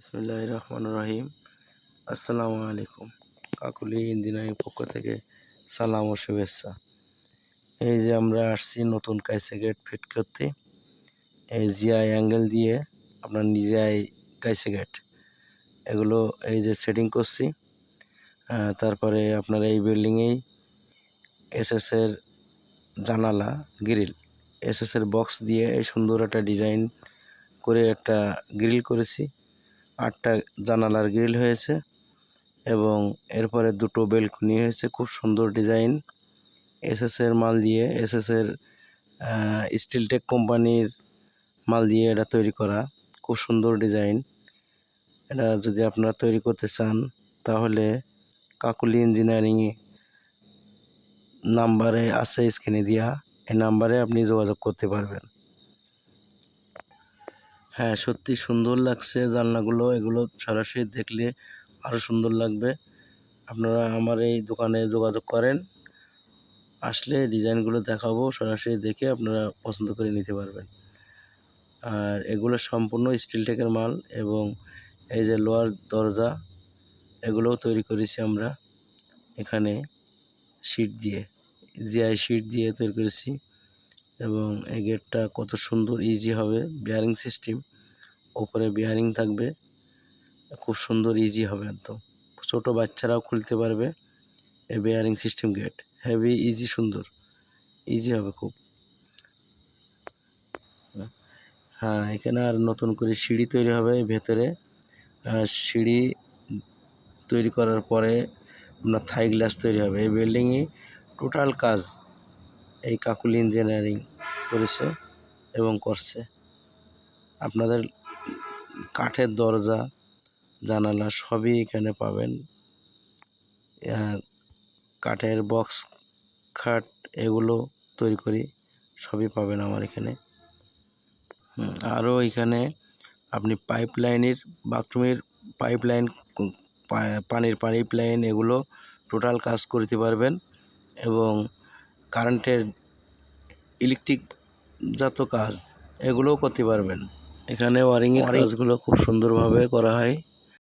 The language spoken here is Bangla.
বিসমিল্লাহির রহমানির রহিম। আসসালামু আলাইকুম। কাকুলি ইঞ্জিনিয়ারিং পক্ষ থেকে সালাম ও শুভেচ্ছা। এই যে আমরা আসছি নতুন কাইসে গেট ফিট করতে। এই জিআই অ্যাঙ্গেল দিয়ে আপনার নিজেই কাইসে গেট এগুলো এই যে সেটিং করছি। তারপরে আপনার এই বিল্ডিংয়েই এসএসের জানালা গ্রিল এসএসের বক্স দিয়ে এই সুন্দর একটা ডিজাইন করে একটা গ্রিল করেছি। 8টা জানালার গ্রিল হয়েছে এবং এরপরে 2টো বেলকনি হয়েছে। খুব সুন্দর ডিজাইন এসএসের মাল দিয়ে, এসএসের স্টিলটেক কোম্পানির মাল দিয়ে এটা তৈরি করা। খুব সুন্দর ডিজাইন। এটা যদি আপনারা তৈরি করতে চান তাহলে কাকুলি ইঞ্জিনিয়ারিং নাম্বারে আছে স্ক্রিনে দেওয়া, এই নাম্বারে আপনি যোগাযোগ করতে পারবেন। হ্যাঁ, সত্যি সুন্দর লাগছে জানলাগুলো। এগুলো সরাসরি দেখলে আরও সুন্দর লাগবে। আপনারা আমার এই দোকানে যোগাযোগ করেন, আসলে ডিজাইনগুলো দেখাবো, সরাসরি দেখে আপনারা পছন্দ করে নিতে পারবেন। আর এগুলো সম্পূর্ণ স্টিলটেকের মাল এবং এই যে লোহার দরজা এগুলোও তৈরি করেছি আমরা এখানে শীট দিয়ে, জিআই শীট দিয়ে তৈরি করেছি। এবং এই গেটটা কত সুন্দর, ইজি হবে, বিয়ারিং সিস্টেম, ওপরে বিয়ারিং থাকবে, খুব সুন্দর ইজি হবে, একদম ছোট বাচ্চারাও খুলতে পারবে। এই bearing system get heavy easy, সুন্দর ইজি হবে খুব। হ্যাঁ, এখানে আর নতুন করে সিঁড়ি তৈরি হবে ভেতরে। সিঁড়ি তৈরি করার পরে আপনার থাই গ্লাস তৈরি হবে। এই বিল্ডিংয়ে টোটাল কাজ এই কাকুলি ইঞ্জিনিয়ারিং করেছে এবং করছে। আপনাদের কাঠের দরজা জানালা সবই এখানে পাবেন। কাঠের বক্স খাট এগুলো তৈরি করি, সবই পাবেন আমার এখানে। আরও এখানে আপনি পাইপ লাইনের, বাথরুমের পাইপ লাইন, পানির পাইপ লাইন এগুলো টোটাল কাজ করতে পারবেন এবং কারেন্টের ইলেকট্রিক যত কাজ এগুলোও করতে পারবেন। এখানে ওয়ারিংয়ের কাজগুলো খুব সুন্দরভাবে করা হয়।